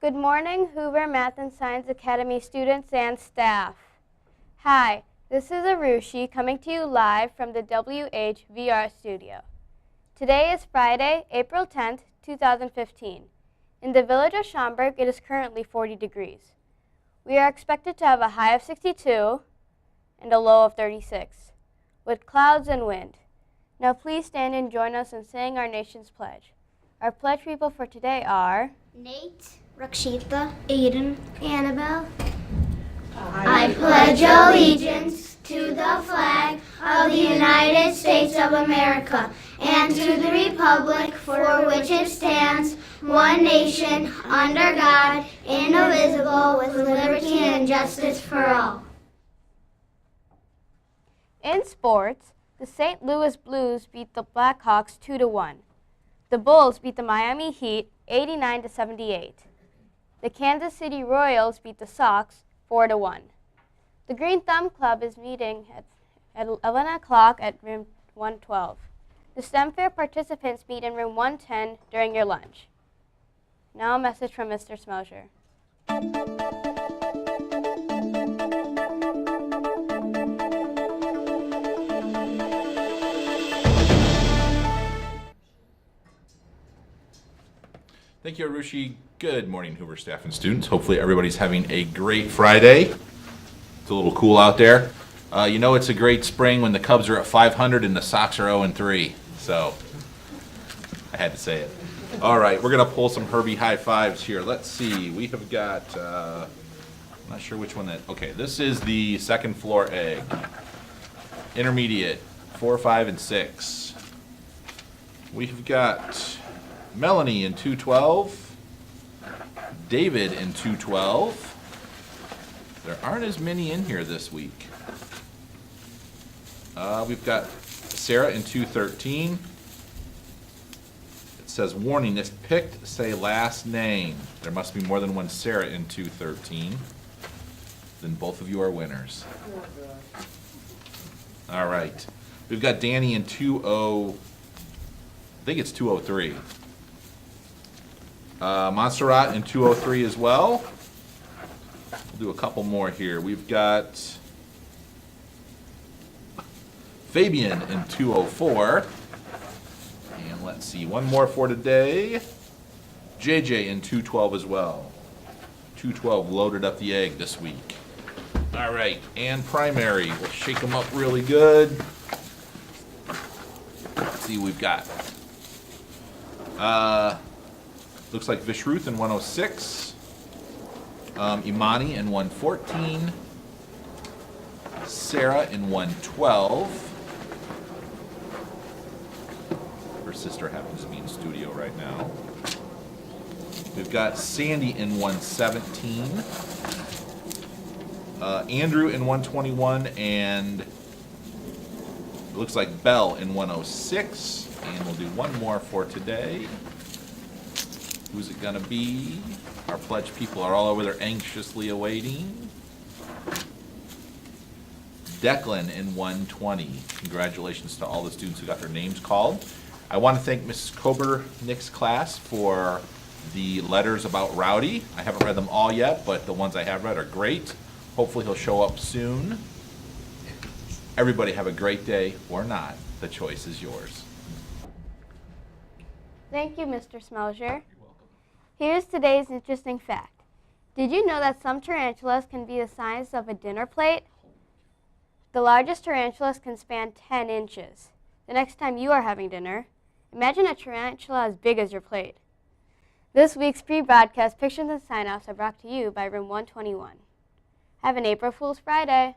Good morning, Hoover Math and Science Academy students and staff. Hi, this is Arushi coming to you live from the WHVR studio. Today is Friday, April 10th, 2015. In the village of Schaumburg, it is currently 40 degrees. We are expected to have a high of 62 and a low of 36, with clouds and wind. Now please stand and join us in saying our nation's pledge. Our pledge people for today are Nate, Rakshita, Aiden, Annabelle. I pledge allegiance to the flag of the United States of America and to the republic for which it stands, one nation, under God, indivisible, with liberty and justice for all. In sports, the St. Louis Blues beat the Blackhawks 2-1. The Bulls beat the Miami Heat 89-78. The Kansas City Royals beat the Sox 4-1. The Green Thumb Club is meeting at 11 o'clock at room 112. The STEM Fair participants meet in room 110 during your lunch. Now a message from Mr. Smelger. Thank you, Arushi. Good morning, Hoover staff and students. Hopefully everybody's having a great Friday. It's a little cool out there. You know it's a great spring when the Cubs are at 500 and the Sox are 0-3. So I had to say it. All right, we're going to pull some Herbie high fives here. Let's see. We have got, I'm not sure which one that, okay, this is the second floor egg. Intermediate, 4, 5, and 6. We've got Melanie in 212, David in 212. There aren't as many in here this week. We've got Sarah in 213. It says, warning, if picked, say last name. There must be more than one Sarah in 213. Then both of you are winners. All right. We've got Danny in 20, I think it's 203. Montserrat in 203 as well. We'll do a couple more here. We've got Fabian in 204. And let's see, one more for today. JJ in 212 as well. 212 loaded up the egg this week. All right, and primary. We'll shake them up really good. Let's see what we've got. Looks like Vishruth in 106, Imani in 114, Sarah in 112. Her sister happens to be in studio right now. We've got Sandy in 117, Andrew in 121, and it looks like Belle in 106. And we'll do one more for today. Who's it gonna be? Our pledge people are all over there anxiously awaiting. Declan in 120. Congratulations to all the students who got their names called. I want to thank Mrs. Kobernick's class for the letters about Rowdy. I haven't read them all yet, but the ones I have read are great. Hopefully he'll show up soon. Everybody have a great day, or not. The choice is yours. Thank you, Mr. Smelger. Here's today's interesting fact. Did you know that some tarantulas can be the size of a dinner plate? The largest tarantulas can span 10 inches. The next time you are having dinner, imagine a tarantula as big as your plate. This week's pre-broadcast pictures and sign-offs are brought to you by Room 121. Have an April Fool's Friday.